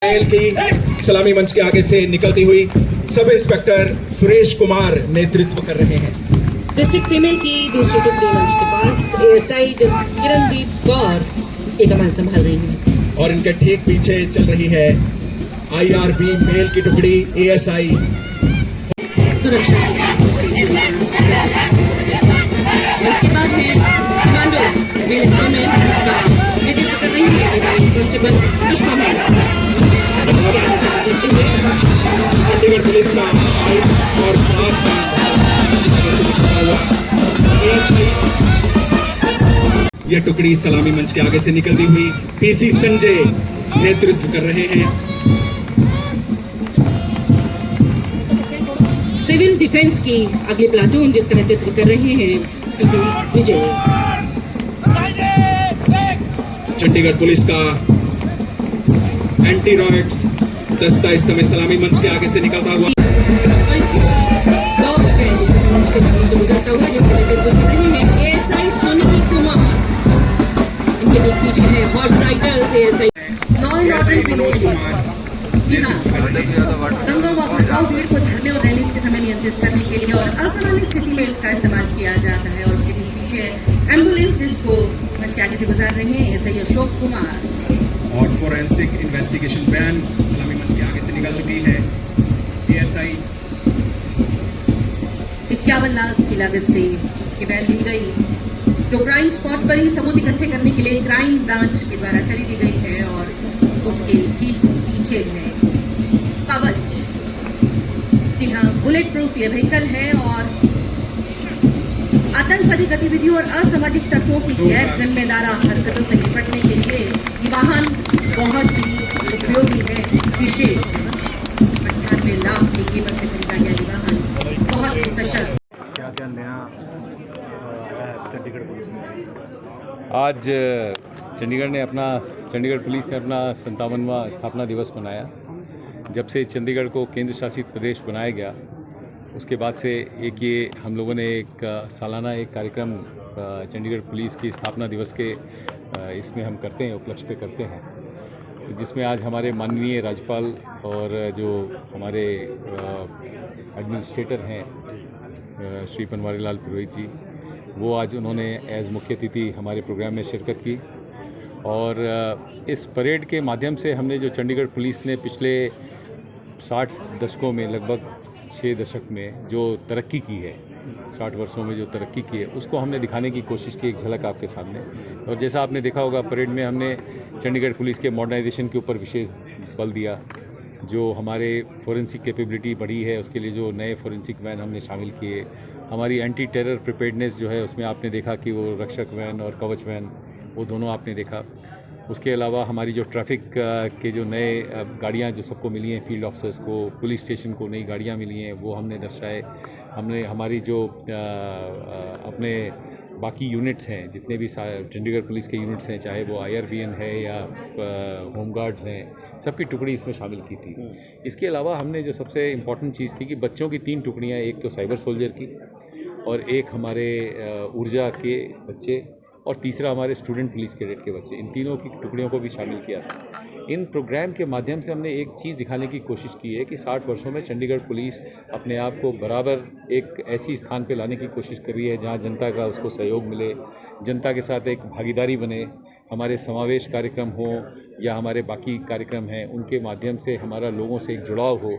Mail की सलामी मंच के आगे से निकलती हुई सब इंस्पेक्टर सुरेश कुमार नेतृत्व कर रहे हैं। डिस्ट्रिक्ट फीमेल की दूसरी टुकड़ी मंच के पास एएसआई किरणदीप कौर इसकी कमान संभाल रही है और इनके ठीक पीछे चल रही है आईआरबी मेल की टुकड़ी एएसआई सुरक्षा के साथ इसके बाद है कमांडो मेल फीमेल जिसका नेतृत्व कर रही है कांस्टेबल सुषमा मेहरा। चंडीगढ़ पुलिस का और खास यह टुकड़ी सलामी मंच के आगे से निकलती हुई पीसी संजय नेतृत्व कर रहे हैं। सिविल डिफेंस की अगली प्लाटून जिसका नेतृत्व कर रहे हैं पीसी विजय। चंडीगढ़ पुलिस का एंटी रॉकेट्स दस्ता इस समय सलामी मंच के आगे से निकलता हुआ और इसके मंच के सामने से गुजरता हुआ जिसका नेतृत्व कर रहे हैं एएसआई सुनील कुमार। इनके ठीक पीछे है horse Riders ASI law and order की जी हाँ, दंगों व भड़काऊ भीड़ को धरने और रैलीज के समय नियंत्रित करने के लिए और असामान्य स्थिति में इसका इस्तेमाल किया जाता है। और उसके ठीक पीछे एम्बुलेंस जिसको मंच के आगे से गुजार रहे हैं एएसआई अशोक कुमार और फोरेंसिक इन्वेस्टिगेशन वैन सलामी मंच के आगे से निकल चुकी है। एएसआई 51 लाख की लागत से ये वैन ली गई जो क्राइम स्पॉट पर ही सबूत इकट्ठे करने के लिए क्राइम ब्रांच के द्वारा खरीदी गई है। और उसके ठीक पीछे है कवच। जी हाँ, बुलेट प्रूफ ये व्हीकल है और आतंकवादी गतिविधियों और असामाजिक तत्वों की गैर जिम्मेदारा हरकतों से निपटने के लिए ये वाहन बहुत ही उपयोगी है। विशेष 98 लाख की कीमत से खरीदा गया ये वाहन बहुत ही सशक्त। क्या क्या नया आया है चंडीगढ़ पुलिस में? आज चंडीगढ़ पुलिस ने अपना 57वां स्थापना दिवस मनाया। जब से चंडीगढ़ को केंद्र शासित प्रदेश बनाया गया उसके बाद से एक ये हम लोगों ने एक सालाना एक कार्यक्रम चंडीगढ़ पुलिस की स्थापना दिवस के इसमें हम करते हैं, उपलक्ष्य पे करते हैं, तो जिसमें आज हमारे माननीय राज्यपाल और जो हमारे एडमिनिस्ट्रेटर हैं श्री बनवारी लाल पुरोहित जी, वो आज उन्होंने एज मुख्य अतिथि हमारे प्रोग्राम में शिरकत की। और इस परेड के माध्यम से हमने जो चंडीगढ़ पुलिस ने पिछले 60 दशकों में लगभग 6 दशक में जो तरक्की की है, 60 वर्षों में जो तरक्की की है, उसको हमने दिखाने की कोशिश की, एक झलक आपके सामने। और जैसा आपने देखा होगा परेड में हमने चंडीगढ़ पुलिस के मॉडर्नाइजेशन के ऊपर विशेष बल दिया। जो हमारे फोरेंसिक कैपेबिलिटी बढ़ी है उसके लिए जो नए फोरेंसिक वैन हमने शामिल किए। हमारी एंटी टेरर प्रिपेयर्डनेस जो है उसमें आपने देखा कि वो रक्षक वैन और कवच वैन वो दोनों आपने देखा। उसके अलावा हमारी जो ट्रैफिक के जो नए गाड़ियाँ जो सबको मिली हैं, फील्ड ऑफिसर्स को, पुलिस स्टेशन को नई गाड़ियाँ मिली हैं, वो हमने दर्शाए। हमने हमारी जो अपने बाकी यूनिट्स हैं, जितने भी चंडीगढ़ पुलिस के यूनिट्स हैं, चाहे वो आईआरबीएन है या होमगार्ड्स हैं, सबकी टुकड़ी इसमें शामिल की थी। इसके अलावा हमने जो सबसे इम्पॉर्टेंट चीज़ थी कि बच्चों की 3 टुकड़ियाँ, एक तो साइबर सोल्जर की और एक हमारे ऊर्जा के बच्चे और तीसरा हमारे स्टूडेंट पुलिस कैडेट के बच्चे, इन तीनों की टुकड़ियों को भी शामिल किया था। इन प्रोग्राम के माध्यम से हमने एक चीज़ दिखाने की कोशिश की है कि 60 वर्षों में चंडीगढ़ पुलिस अपने आप को बराबर एक ऐसी स्थान पे लाने की कोशिश कर रही है जहां जनता का उसको सहयोग मिले, जनता के साथ एक भागीदारी बने। हमारे समावेश कार्यक्रम हो या हमारे बाकी कार्यक्रम हैं, उनके माध्यम से हमारा लोगों से एक जुड़ाव हो।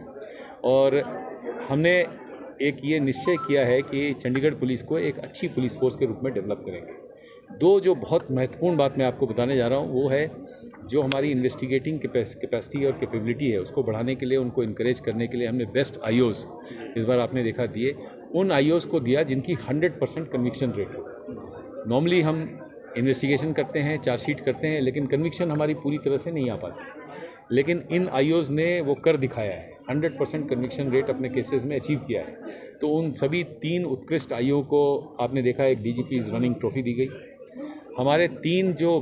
और हमने एक ये निश्चय किया है कि चंडीगढ़ पुलिस को एक अच्छी पुलिस फोर्स के रूप में डेवलप करेंगे। 2 जो बहुत महत्वपूर्ण बात मैं आपको बताने जा रहा हूँ वो है जो हमारी इन्वेस्टिगेटिंग कैपेसिटी और कैपेबिलिटी है, उसको बढ़ाने के लिए, उनको इनकरेज करने के लिए हमने बेस्ट आईओज़ इस बार आपने देखा दिए। उन आईओज़ को दिया जिनकी 100% कन्विक्शन रेट हो। नॉर्मली हम इन्वेस्टिगेशन करते हैं, चार्जशीट करते हैं, लेकिन कन्विक्शन हमारी पूरी तरह से नहीं आ पाती। लेकिन इन आईओज़ ने वो कर दिखाया है, 100% कन्विक्शन रेट अपने केसेस में अचीव किया है। तो उन सभी 3 उत्कृष्ट आईओ को आपने देखा एक डीजीपीज़ रनिंग ट्रॉफी दी गई। हमारे 3 जो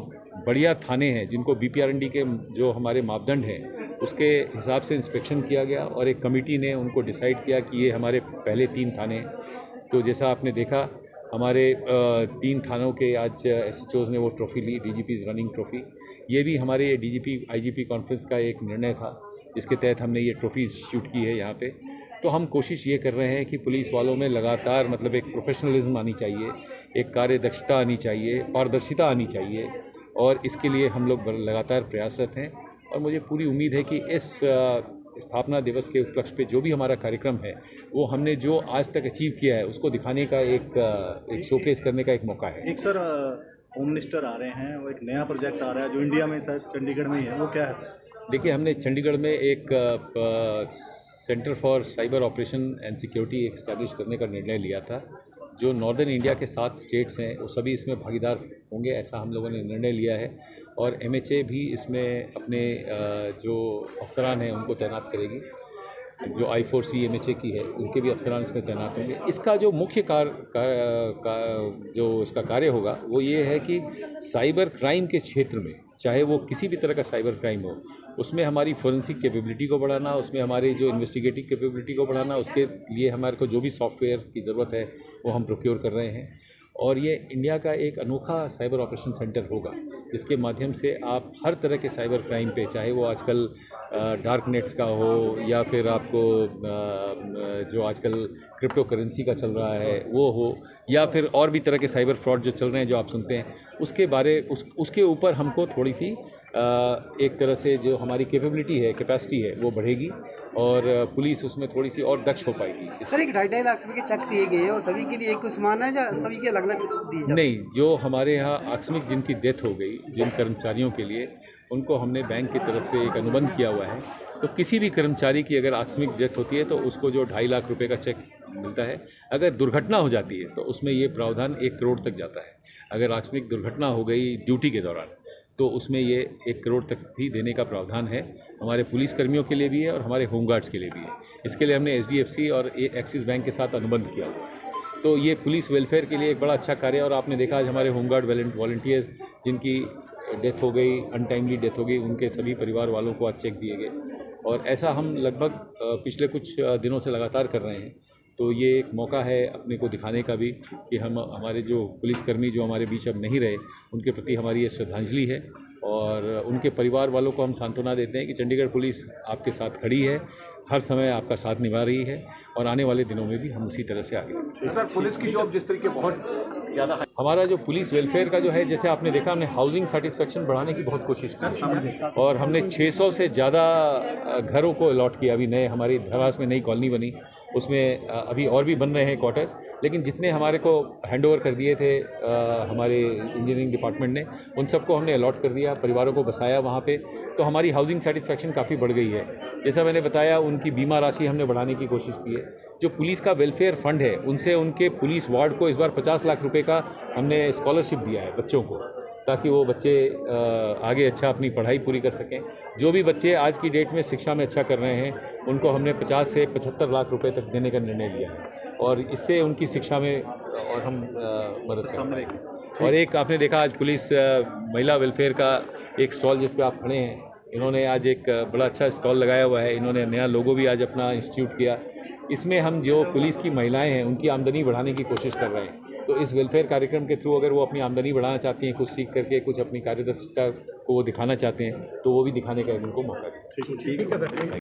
बढ़िया थाने हैं जिनको बीपीआरएनडी के जो हमारे मापदंड हैं उसके हिसाब से इंस्पेक्शन किया गया और एक कमेटी ने उनको डिसाइड किया कि ये हमारे पहले 3 थाने। तो जैसा आपने देखा हमारे 3 थानों के आज एसएचओज़ ने वो ट्रॉफ़ी ली, डीजीपीज़ रनिंग ट्रॉफ़ी। ये भी हमारे डीजीपी आईजीपी कॉन्फ्रेंस का एक निर्णय था, जिसके तहत हमने ये ट्रॉफी शूट की है यहाँ पे। तो हम कोशिश ये कर रहे हैं कि पुलिस वालों में लगातार मतलब एक प्रोफेशनलिज्म आनी चाहिए, एक कार्य दक्षता आनी चाहिए, पारदर्शिता आनी चाहिए, और इसके लिए हम लोग लगातार प्रयासरत हैं। और मुझे पूरी उम्मीद है कि इस स्थापना दिवस के उपलक्ष्य पे जो भी हमारा कार्यक्रम है, वो हमने जो आज तक अचीव किया है उसको दिखाने का एक शोकेस करने का एक मौका है। एक सर होम मिनिस्टर आ रहे हैं, वो एक नया प्रोजेक्ट आ रहा है जो इंडिया में सर चंडीगढ़ में ही है, वो क्या है? देखिए, हमने चंडीगढ़ में एक centre for cyber operation and security establish करने का निर्णय लिया था। जो नॉर्दर्न इंडिया के 7 स्टेट्स हैं वो सभी इसमें भागीदार होंगे, ऐसा हम लोगों ने निर्णय लिया है। और MHA भी इसमें अपने जो अफसरान हैं उनको तैनात करेगी। जो I4C MHA की है उनके भी अफसरान इसमें तैनात होंगे। इसका जो मुख्य जो इसका कार्य होगा वो ये है कि साइबर क्राइम के क्षेत्र में, चाहे वो किसी भी तरह का साइबर क्राइम हो, उसमें हमारी फोरेंसिक कैपेबिलिटी को बढ़ाना, उसमें हमारी जो इन्वेस्टिगेटिव कैपेबिलिटी को बढ़ाना, उसके लिए हमारे को जो भी सॉफ्टवेयर की ज़रूरत है वो हम प्रोक्योर कर रहे हैं। और ये इंडिया का एक अनोखा साइबर ऑपरेशन सेंटर होगा, जिसके माध्यम से आप हर तरह के साइबर क्राइम पे, चाहे वो आजकल डार्क नेट्स का हो या फिर आपको जो आजकल क्रिप्टो करेंसी का चल रहा है वो हो, या फिर और भी तरह के साइबर फ्रॉड जो चल रहे हैं जो आप सुनते हैं, उसके ऊपर हमको थोड़ी सी एक तरह से जो हमारी कैपेबिलिटी है, कैपेसिटी है, वो बढ़ेगी और पुलिस उसमें थोड़ी सी और दक्ष हो पाएगी। सर, एक 2.5 लाख रुपए के चेक दिए गए हैं और सभी के लिए एक समान है या सभी के अलग अलग दिए जाते हैं? नहीं, जो हमारे यहाँ आकस्मिक जिनकी डेथ हो गई, जिन कर्मचारियों के लिए, उनको हमने बैंक की तरफ से एक अनुबंध किया हुआ है। तो किसी भी कर्मचारी की अगर आकस्मिक डेथ होती है तो उसको जो 2.5 लाख रुपए का चेक मिलता है। अगर दुर्घटना हो जाती है तो उसमें ये प्रावधान 1 करोड़ तक जाता है। अगर आकस्मिक दुर्घटना हो गई ड्यूटी के दौरान तो उसमें ये 1 करोड़ तक भी देने का प्रावधान है। हमारे पुलिस कर्मियों के लिए भी है और हमारे होमगार्ड्स के लिए भी है। इसके लिए हमने HDFC और एक्सिस बैंक के साथ अनुबंध किया हुआ है। तो ये पुलिस वेलफेयर के लिए एक बड़ा अच्छा कार्य है। और आपने देखा आज हमारे होमगार्ड वॉलंटियर्स जिनकी डेथ हो गई, अनटाइमली डेथ हो गई, उनके सभी परिवार वालों को आज चेक दिए गए। और ऐसा हम लगभग पिछले कुछ दिनों से लगातार कर रहे हैं। तो ये एक मौका है अपने को दिखाने का भी कि हम हमारे जो पुलिसकर्मी जो हमारे बीच अब नहीं रहे, उनके प्रति हमारी ये श्रद्धांजलि है। और उनके परिवार वालों को हम सांत्वना देते हैं कि चंडीगढ़ पुलिस आपके साथ खड़ी है, हर समय आपका साथ निभा रही है और आने वाले दिनों में भी हम उसी तरह से आगे बढ़ेंगे। सर, पुलिस की जॉब जिस तरीके बहुत ज़्यादा हमारा जो पुलिस वेलफेयर का जो है, जैसे आपने देखा, हमने हाउसिंग सेटिस्फेक्शन बढ़ाने की बहुत कोशिश की और हमने 600 से ज़्यादा घरों को अलॉट किया। अभी नए हमारी धरास में नई कॉलोनी बनी, उसमें अभी और भी बन रहे हैं क्वार्टर्स, लेकिन जितने हमारे को हैंडओवर कर दिए थे हमारे इंजीनियरिंग डिपार्टमेंट ने, उन सबको हमने अलॉट कर दिया, परिवारों को बसाया वहाँ पे। तो हमारी हाउसिंग सेटिस्फेक्शन काफ़ी बढ़ गई है। जैसा मैंने बताया, उनकी बीमा राशि हमने बढ़ाने की कोशिश की है। जो पुलिस का वेलफेयर फंड है, उनसे उनके पुलिस वार्ड को इस बार 50 लाख रुपए का हमने स्कॉलरशिप दिया है बच्चों को, ताकि वो बच्चे आगे अच्छा अपनी पढ़ाई पूरी कर सकें। जो भी बच्चे आज की डेट में शिक्षा में अच्छा कर रहे हैं, उनको हमने 50 से 75 लाख रुपए तक देने का निर्णय लिया है और इससे उनकी शिक्षा में और हम मदद कर रहे हैं। और एक आपने देखा आज पुलिस महिला वेलफेयर का एक स्टॉल जिस पे आप खड़े हैं, इन्होंने आज एक बड़ा अच्छा स्टॉल लगाया हुआ है। इन्होंने नया लोगो भी आज अपना इंस्टीट्यूट किया। इसमें हम जो पुलिस की महिलाएं हैं उनकी आमदनी बढ़ाने की कोशिश कर रहे हैं। तो इस वेलफेयर कार्यक्रम के थ्रू अगर वो अपनी आमदनी बढ़ाना चाहती हैं, कुछ सीख करके कुछ अपनी कार्यदक्षता को वो दिखाना चाहते हैं, तो वो भी दिखाने का उनको मौका दें। ठीक है सर।